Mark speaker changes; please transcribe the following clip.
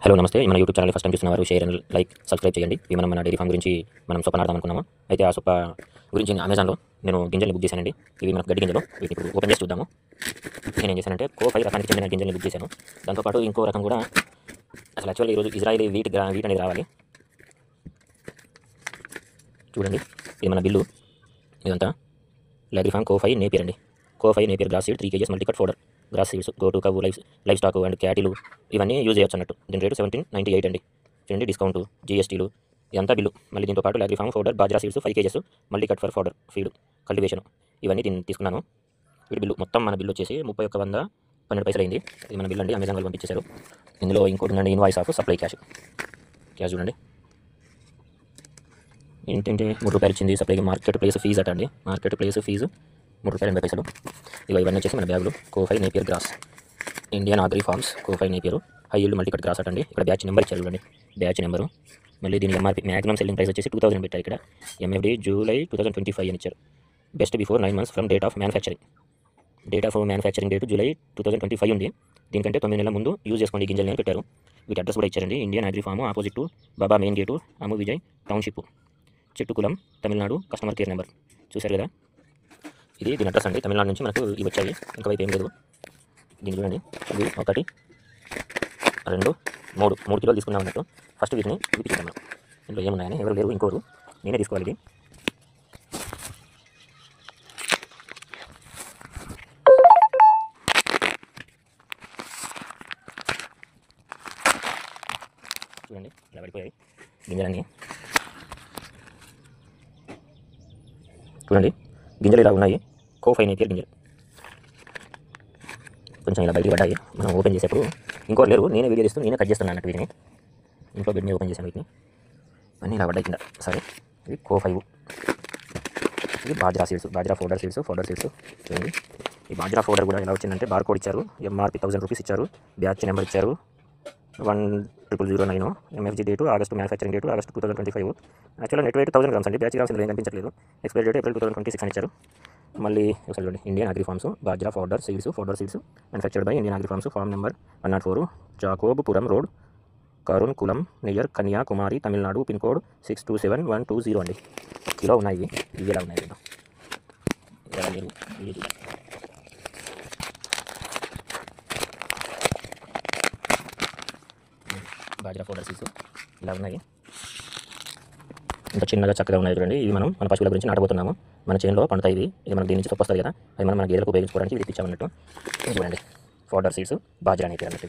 Speaker 1: Hello నమస్తే. మన YouTube channel first time చూస్తున్నవారు షేర్ అండ్ లైక్ సబ్స్క్రైబ్ చేయండి. ఇవి మన డైరీ ఫామ్ గురించి మనం సొప్ప నాడదాం అనుకున్నాము. అయితే ఆ సొప్ప గురించి నేను అమెజాన్లో గింజలు బుక్ చేశానండి. ఇవి మనకు గడ్డి గింజలు. వీటిని ఇప్పుడు ఓపెన్ చేసి చూద్దాము. నేను ఏం చేశానంటే కో5 రకానికి చెందిన గింజలను బుక్ చేశాను. దాంతోపాటు ఇంకో రకం కూడా అసలు యాక్చువల్లీ ఈరోజు ఇజ్రాయిలీ వీట్ అనేది రావాలి. చూడండి, ఇది మన బిల్లు. ఇదంతా లాగ్రీ ఫామ్ కో5 నేపియర్ అండి. కో5 Napier grass seed 3 kg multicut fodder. Grass seeds go to cow livestock and cattle ఇవన్నీ యూజ్ చేయొచ్చు అన్నట్టు. దీని రేటు 1798 అండి. చూడండి, డిస్కౌంట్ జీఎస్టీలు ఇదంతా బిల్లు. మళ్ళీ దీంతో పాటు లాగ్రీ farm fodder bajra seeds 5 kg multicut for fodder feed cultivation ఇవన్నీ దీన్ని తీసుకున్నాను. వీటి బిల్లు మొత్తం మన బిల్లు వచ్చేసి 3112 పైసలు అయింది. ఇది మన బిల్లు అండి, అమెజాన్ వాళ్ళు పంపించేశారు. ఇందులో ఇంకోటి ఉందండి, ఇన్వాయిస్ ఆఫ్ సప్లై క్యాష్ చూడండి. ఏంటంటే 3 రూపాయలు ఇచ్చింది సప్లైకి. మార్కెట్ ప్లేస్ ఫీజు అట అండి. మార్కెట్ ప్లేస్ ఫీజు 3 రూపాయలు 80 పైసలు. ఇవన్నీ వచ్చేసి మన బ్యాగులు కో5 Napier grass Indian agri farms కో5 Napier high yield multicut grass అటండి. ఇక్కడ బ్యాచ్ నెంబర్ ఇచ్చారు చూడండి, బ్యాచ్ నెంబరు. మళ్ళీ దీని ఎంఆర్పీ మ్యాక్సిమం సెల్లింగ్ ప్రైస్ వచ్చేసి 2000 పెట్టారు. ఇక్కడ ఎంఎఫ్డి జూలై 2025 అని ఇచ్చారు. Best before 9 months from date of manufacturing. Date of manufacturing date July 2025 ఉంది. దీనికంటే 9 నెలల ముందు యూజ్ చేసుకోండి ఈ గింజలు అని పెట్టారు. వీటి అడ్రస్ కూడా ఇచ్చారండి. Indian agri farm opposite to Baba main gate అము Vijay township Chittukulam Tamil Nadu. Customer care number చూశారు కదా, ఇది దీని అడ్రస్ అండి. తమిళనాడు నుంచి మనకు ఇవి వచ్చాయి, ఇంకా వైపు ఏం లేదు. దీన్ని చూడండి, ఇవి 1 2 3 కిలోలు తీసుకున్నాం అన్నట్టు. ఫస్ట్ వీటిని చూపించాం మనం. ఇందులో ఏమున్నాయని ఎవరు లేరు, ఇంకోరు నేనే తీసుకోవాలి. ఇది చూడండి, ఇలా పడిపోయాయి గింజలన్నీ. చూడండి, గింజలు ఇలా ఉన్నాయి. కో5 నేపియర్ గింజలు కొంచెం ఇలా బయటికి పడ్డాయి. మనం ఓపెన్ చేసేప్పుడు ఇంకోటి లేరు, నేనే వీడియో తీస్తూ నేనే కట్ చేస్తున్నాను అన్నట్టు. వీటిని ఇంట్లో బెడ్ మీద ఓపెన్ చేశాను. వీటిని అన్నీ ఇలా పడ్డాయి కింద. సరే, ఇది కో5. ఇది bajra seeds, bajra fodder seeds చూడండి. ఈ బాజ్రా ఫోడర్ కూడా ఎలా వచ్చిందంటే బార్ కోడ్ ఇచ్చారు. ఎంఆర్పీ 1000 రూపీస్ ఇచ్చారు. బ్యాచ్ నెంబర్ ఇచ్చారు 10009. MFG date August, manufacturing date August 2025. యాక్చువల్గా నెట్ వెయిట్ 1000 grams అండి. బ్యాచ్ గ్రామ్స్ ఏం కనిపించట్లేదు. ఎక్స్పైరీ డేట్ ఏప్రిల్ 2026 అని ఇచ్చారు. మళ్ళీ ఒకసారి చూడండి, Indian agri farms bajra fodder seeds manufactured by Indian agri farms farm number 104 Jacobpuram road Karunkulam near Kanyakumari Tamil Nadu. Pin code 627120 అండి. కిలో ఉన్నాయి. ఇవి ఎలా ఉన్నాయి బాజ్రా ఫోడర్ సీడ్స్ ఇలా ఉన్నాయి. ఇంత చిన్నగా చక్కగా ఉన్నాయి చూడండి. ఇవి మనం మన పశువుల గురించి నాటబోతున్నాము. మన చేనులో పండుతాయి. ఇది మనకు దీని నుంచి తప్పొస్తుంది కదా, అది మనం మన గేదెలకు ఉపయోగించుకోవడానికి ఇది తెచ్చామన్నట్టు. చూడండి, ఫోడర్ సీడ్స్ బాజ్రా నేపియర్ అన్నట్టు.